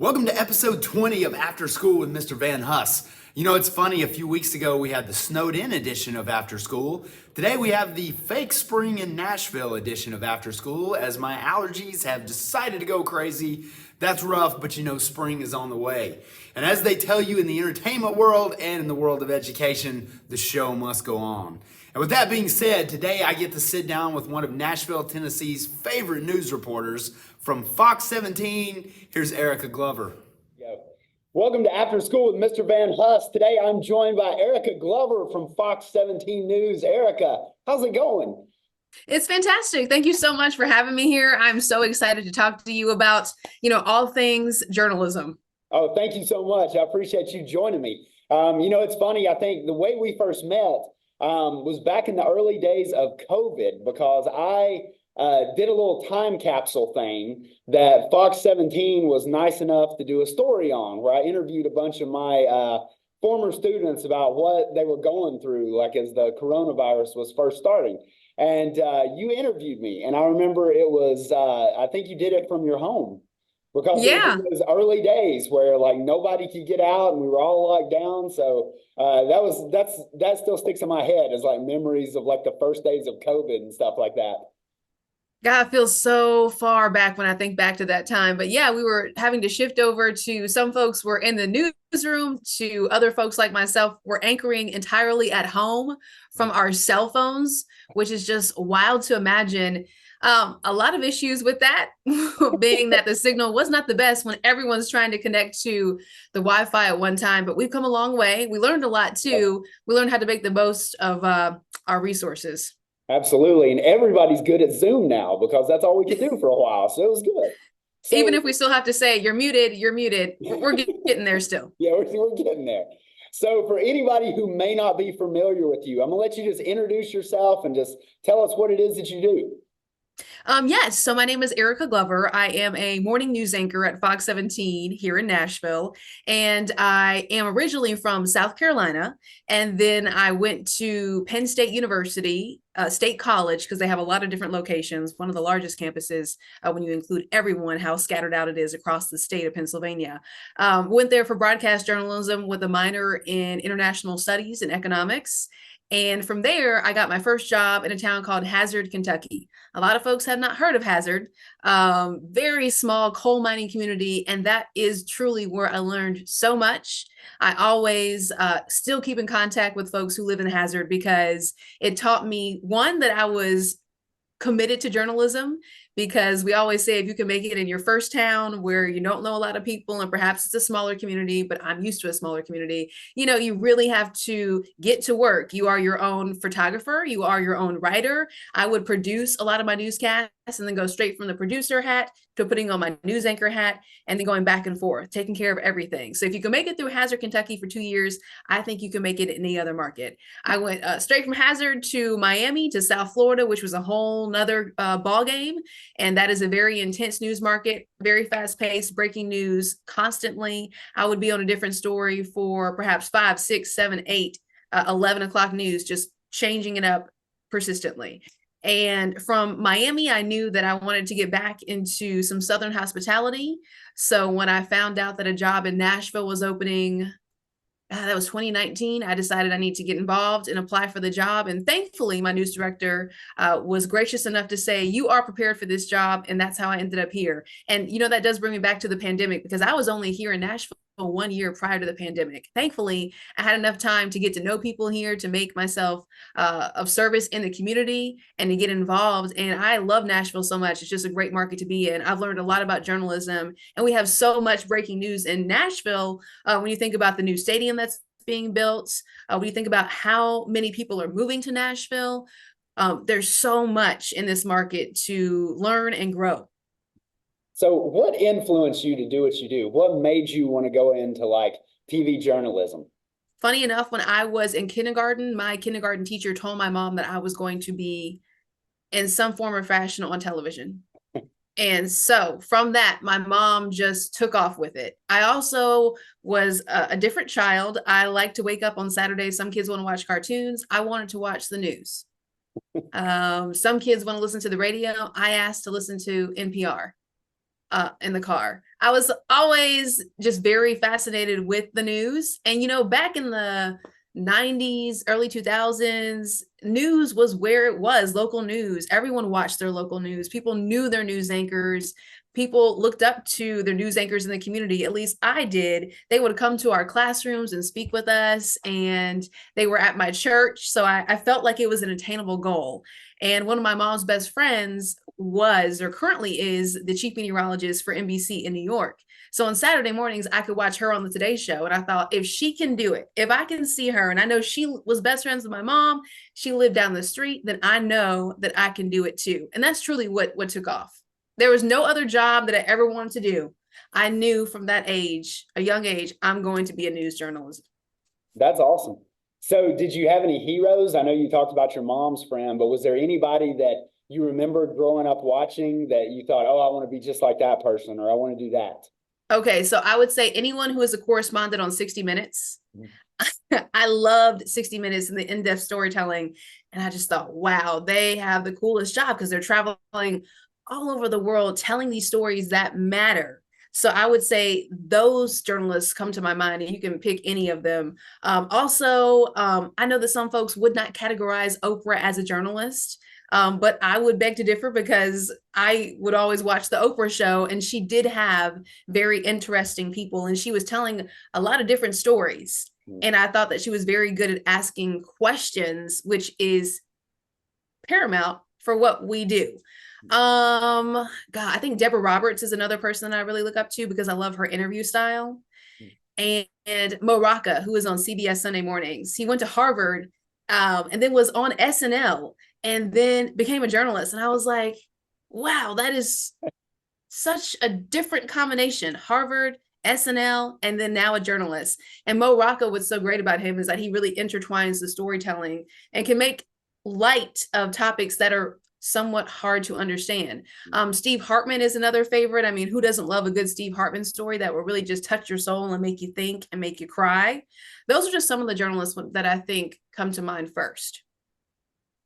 Welcome to episode 20 of After School with Mr. Van Huss. You know, it's funny, a few weeks ago we had the snowed in edition of After School. Today we have the fake spring in Nashville edition of After School, as my allergies have decided to go crazy. That's rough, but you know spring is on the way. And as they tell you in the entertainment world and in the world of education, the show must go on. And with that being said, today I get to sit down with one of Nashville, Tennessee's favorite news reporters from Fox 17. Here's Erika Glover. Welcome to After School with Mr. Van Huss. Today I'm joined by Erika Glover from Fox 17 News. Erika, how's it going? It's fantastic. Thank you so much for having me here. I'm so excited to talk to you about, all things journalism. Oh, thank you so much. I appreciate you joining me. It's funny. I think the way we first met was back in the early days of COVID, because I did a little time capsule thing that Fox 17 was nice enough to do a story on, where I interviewed a bunch of my former students about what they were going through, like as the coronavirus was first starting. And you interviewed me, and I remember it was, I think you did it from your home, because it was early days where like nobody could get out and we were all locked down. So that still sticks in my head as like memories of like the first days of COVID and stuff like that. God, it feels so far back when I think back to that time. But yeah, we were having to shift over to some folks were in the newsroom, to other folks like myself were anchoring entirely at home from our cell phones, which is just wild to imagine. A lot of issues with that, being that the signal was not the best when everyone's trying to connect to the Wi-Fi at one time. But we've come a long way. We learned a lot too. We learned how to make the most of our resources. Absolutely. And everybody's good at Zoom now, because that's all we could do for a while. So it was good. So, even if we still have to say, you're muted, we're getting there still. Yeah, we're getting there. So for anybody who may not be familiar with you, I'm going to let you just introduce yourself and just tell us what it is that you do. Yes. So my name is Erika Glover. I am a morning news anchor at Fox 17 here in Nashville. And I am originally from South Carolina. And then I went to Penn State University, State College, because they have a lot of different locations, one of the largest campuses when you include everyone, how scattered out it is across the state of Pennsylvania. Went there for broadcast journalism with a minor in international studies and economics. And from there, I got my first job in a town called Hazard, Kentucky. A lot of folks had not heard of Hazard, very small coal mining community. And that is truly where I learned so much. I always still keep in contact with folks who live in Hazard, because it taught me, one, that I was committed to journalism, because we always say if you can make it in your first town where you don't know a lot of people and perhaps it's a smaller community, but I'm used to a smaller community, you really have to get to work. You are your own photographer. You are your own writer. I would produce a lot of my newscasts and then go straight from the producer hat to putting on my news anchor hat and then going back and forth, taking care of everything. So if you can make it through Hazard, Kentucky for 2 years, I think you can make it in any other market. I went straight from Hazard to Miami to South Florida, which was a whole nother ball game. And that is a very intense news market, very fast paced, breaking news constantly. I would be on a different story for perhaps 5, 6, 7, 8, 11 o'clock news, just changing it up persistently. And from Miami, I knew that I wanted to get back into some Southern hospitality. So when I found out that a job in Nashville was opening, that was 2019, I decided I need to get involved and apply for the job. And thankfully, my news director was gracious enough to say, you are prepared for this job. And that's how I ended up here. And, that does bring me back to the pandemic, because I was only here in Nashville 1 year prior to the pandemic. Thankfully, I had enough time to get to know people here, to make myself of service in the community and to get involved. And I love Nashville so much. It's just a great market to be in. I've learned a lot about journalism, and we have so much breaking news in Nashville. When you think about the new stadium that's being built, when you think about how many people are moving to Nashville, there's so much in this market to learn and grow. So what influenced you to do what you do? What made you want to go into like TV journalism? Funny enough, when I was in kindergarten, my kindergarten teacher told my mom that I was going to be in some form or fashion on television. And so from that, my mom just took off with it. I also was a different child. I like to wake up on Saturdays. Some kids want to watch cartoons. I wanted to watch the news. Some kids want to listen to the radio. I asked to listen to NPR. in the car. I was always just very fascinated with the news. And, back in the 90s, early 2000s, news was where it was, local news. Everyone watched their local news. People knew their news anchors. People looked up to their news anchors in the community. At least I did. They would come to our classrooms and speak with us, and they were at my church. So I felt like it was an attainable goal. And one of my mom's best friends was, or currently is, the chief meteorologist for NBC in New York. So on Saturday mornings, I could watch her on the Today Show. And I thought, if she can do it, if I can see her, and I know she was best friends with my mom, she lived down the street, then I know that I can do it too. And that's truly what took off. There was no other job that I ever wanted to do. I knew from that age, a young age, I'm going to be a news journalist. That's awesome. So did you have any heroes? I know you talked about your mom's friend, but was there anybody that you remembered growing up watching that you thought, oh, I want to be just like that person, or I want to do that? Okay, so I would say anyone who is a correspondent on 60 Minutes. I loved 60 Minutes and the in-depth storytelling. And I just thought, wow, they have the coolest job because they're traveling all over the world telling these stories that matter. So I would say those journalists come to my mind, and you can pick any of them. I know that some folks would not categorize Oprah as a journalist, but I would beg to differ because I would always watch the Oprah show, and she did have very interesting people, and she was telling a lot of different stories. And I thought that she was very good at asking questions, which is paramount for what we do. God, I think Deborah Roberts is another person that I really look up to because I love her interview style. And Mo Rocca, who is on CBS Sunday mornings, he went to Harvard, and then was on SNL, and then became a journalist. And I was like, wow, that is such a different combination. Harvard, SNL, and then now a journalist. And Mo Rocca, what's so great about him is that he really intertwines the storytelling and can make light of topics that are somewhat hard to understand. Steve Hartman is another favorite. I mean, who doesn't love a good Steve Hartman story that will really just touch your soul and make you think and make you cry? Those are just some of the journalists that I think come to mind first.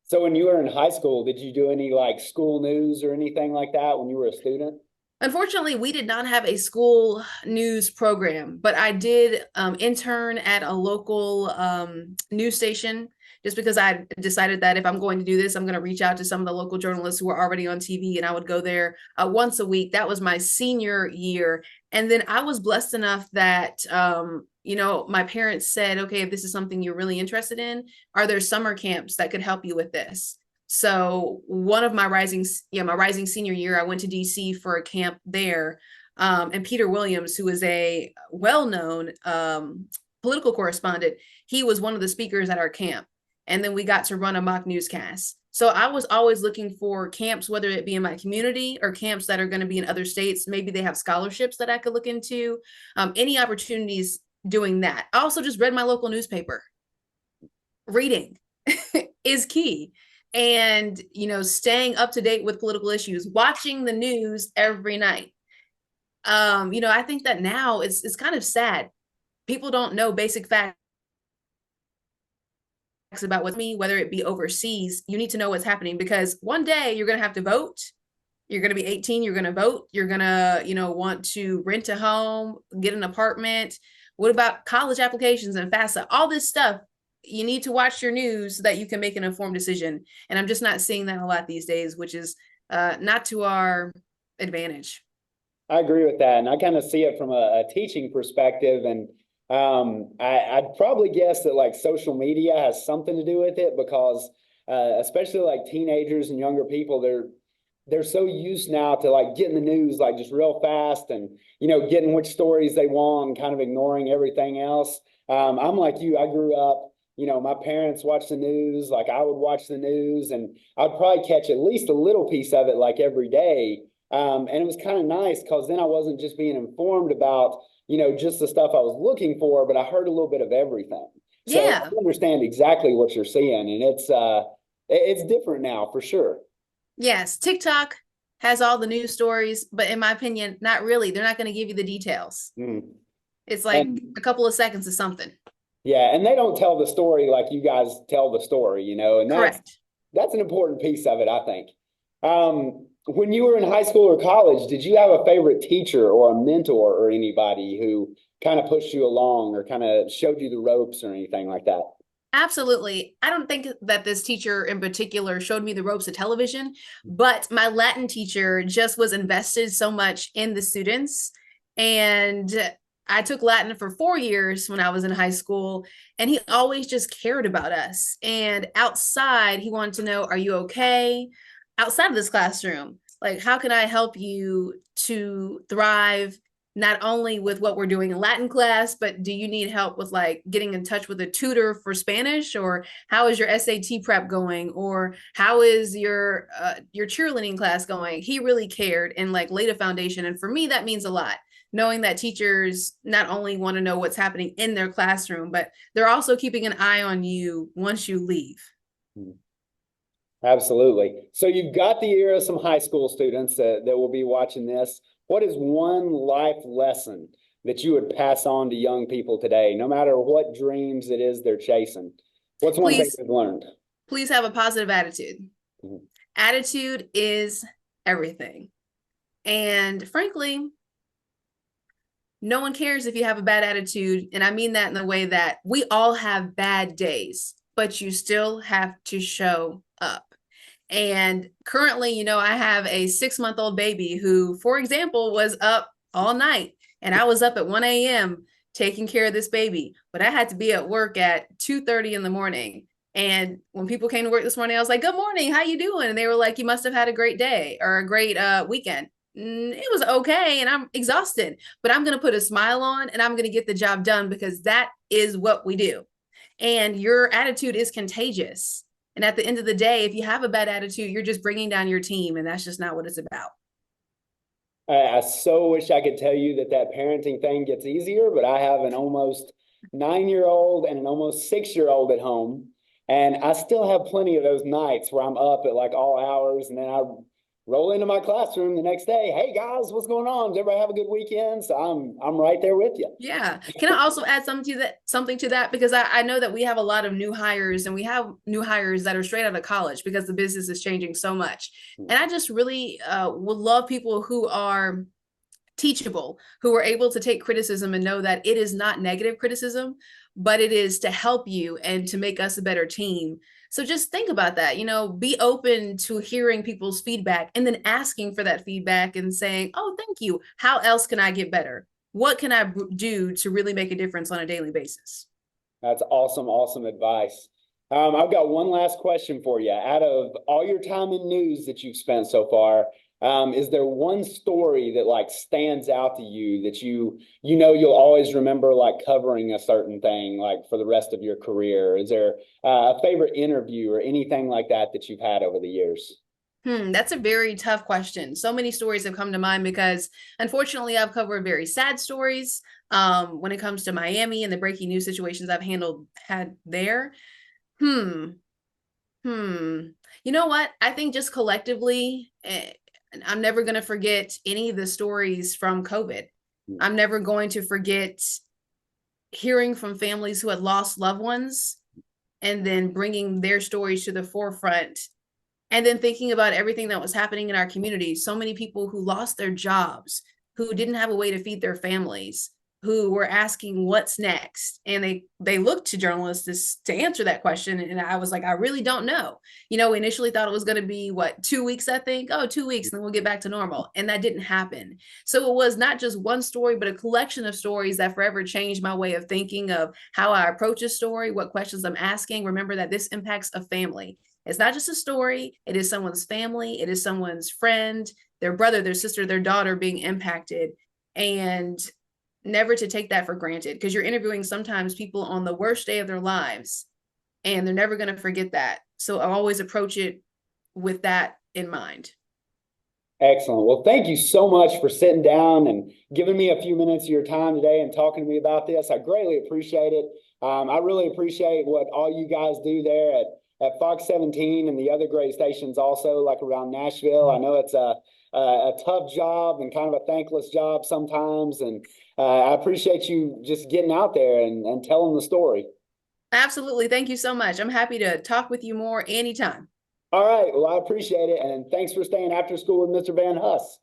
So when you were in high school, did you do any like school news or anything like that when you were a student? Unfortunately, we did not have a school news program, but I did intern at a local news station, just because I decided that if I'm going to do this, I'm going to reach out to some of the local journalists who are already on TV, and I would go there once a week. That was my senior year. And then I was blessed enough that, my parents said, okay, if this is something you're really interested in, are there summer camps that could help you with this? So one of my rising senior year, I went to DC for a camp there. And Peter Williams, who is a well-known political correspondent, he was one of the speakers at our camp. And then we got to run a mock newscast. So I was always looking for camps, whether it be in my community or camps that are going to be in other states. Maybe they have scholarships that I could look into, any opportunities doing that. I also just read my local newspaper. Reading is key. And, staying up to date with political issues, watching the news every night. I think that now it's kind of sad. People don't know basic facts about whether it be overseas. You need to know what's happening, because one day you're going to have to vote. You're going to be 18. You're going to vote. You're going to, want to rent a home, get an apartment. What about college applications and FAFSA? All this stuff. You need to watch your news so that you can make an informed decision. And I'm just not seeing that a lot these days, which is not to our advantage. I agree with that. And I kind of see it from a teaching perspective. And I'd probably guess that like social media has something to do with it, because especially like teenagers and younger people, they're so used now to like getting the news like just real fast and, getting which stories they want and kind of ignoring everything else. I'm like you. I grew up, my parents watched the news, like I would watch the news, and I'd probably catch at least a little piece of it like every day. And it was kind of nice because then I wasn't just being informed about, just the stuff I was looking for, but I heard a little bit of everything. So Yeah. I understand exactly what you're saying. And it's different now for sure. Yes. TikTok has all the news stories, but in my opinion, not really. They're not going to give you the details. It's like a couple of seconds of something. Yeah, and they don't tell the story like you guys tell the story, and Correct. that's an important piece of it, I think. When you were in high school or college, did you have a favorite teacher or a mentor or anybody who kind of pushed you along or kind of showed you the ropes or anything like that? Absolutely. I don't think that this teacher in particular showed me the ropes of television, but my Latin teacher just was invested so much in the students. And I took Latin for 4 years when I was in high school, and he always just cared about us. And outside, he wanted to know, are you okay? Outside of this classroom, like, how can I help you to thrive not only with what we're doing in Latin class, but do you need help with like getting in touch with a tutor for Spanish, or how is your SAT prep going, or how is your cheerleading class going? He really cared and like laid a foundation. And for me, that means a lot. Knowing that teachers not only want to know what's happening in their classroom, but they're also keeping an eye on you once you leave. Absolutely. So you've got the ear of some high school students that will be watching this. What is one life lesson that you would pass on to young people today, no matter what dreams it is they're chasing? What's one thing you've learned? Please have a positive attitude. Mm-hmm. Attitude is everything. And frankly, no one cares if you have a bad attitude. And I mean that in the way that we all have bad days, but you still have to show up. And currently, you know, I have a 6-month-old baby who, for example, was up all night, and I was up at 1 a.m. taking care of this baby, but I had to be at work at 2:30 in the morning. And when people came to work this morning, I was like, good morning, how you doing? And they were like, you must have had a great day or a great weekend. It was okay, and I'm exhausted, but I'm going to put a smile on and I'm going to get the job done, because that is what we do. And your attitude is contagious. And at the end of the day, if you have a bad attitude, you're just bringing down your team, and that's just not what it's about. I so wish I could tell you that parenting thing gets easier, but I have an almost 9-year-old and an almost 6-year-old at home. And I still have plenty of those nights where I'm up at like all hours, and then I roll into my classroom the next day. Hey guys, what's going on? Did everybody have a good weekend? So I'm right there with you. Yeah. Can I also add something to that? Because I know that we have a lot of new hires, and we have new hires that are straight out of college because the business is changing so much. And I just really would love people who are teachable, who are able to take criticism and know that it is not negative criticism, but it is to help you and to make us a better team. So just think about that, you know, be open to hearing people's feedback and then asking for that feedback and saying, oh, thank you. How else can I get better? What can I do to really make a difference on a daily basis? That's awesome, awesome advice. I've got one last question for you. Out of all your time in news that you've spent so far, is there one story that like stands out to you that you know you'll always remember, like covering a certain thing like for the rest of your career? Is there a favorite interview or anything like that that you've had over the years? That's a very tough question. So many stories have come to mind because unfortunately I've covered very sad stories when it comes to Miami and the breaking news situations I've had there. You know what? I think just collectively, I'm never going to forget any of the stories from COVID. I'm never going to forget hearing from families who had lost loved ones and then bringing their stories to the forefront, and then thinking about everything that was happening in our community. So many people who lost their jobs, who didn't have a way to feed their families, who were asking what's next. And they looked to journalists to answer that question. And I was like, I really don't know. You know, we initially thought it was going to be 2 weeks, I think. Oh, 2 weeks, and then we'll get back to normal. And that didn't happen. So it was not just one story, but a collection of stories that forever changed my way of thinking of how I approach a story, what questions I'm asking. Remember that this impacts a family. It's not just a story. It is someone's family. It is someone's friend, their brother, their sister, their daughter being impacted. And never to take that for granted, because you're interviewing sometimes people on the worst day of their lives, and they're never going to forget that. So I always approach it with that in mind. Excellent. Well, thank you so much for sitting down and giving me a few minutes of your time today and talking to me about this. I greatly appreciate it. I really appreciate what all you guys do there at Fox 17 and the other great stations also, like around Nashville. I know it's a tough job and kind of a thankless job sometimes. And I appreciate you just getting out there and telling the story. Absolutely. Thank you so much. I'm happy to talk with you more anytime. All right. Well, I appreciate it. And thanks for staying after school with Mr. Van Huss.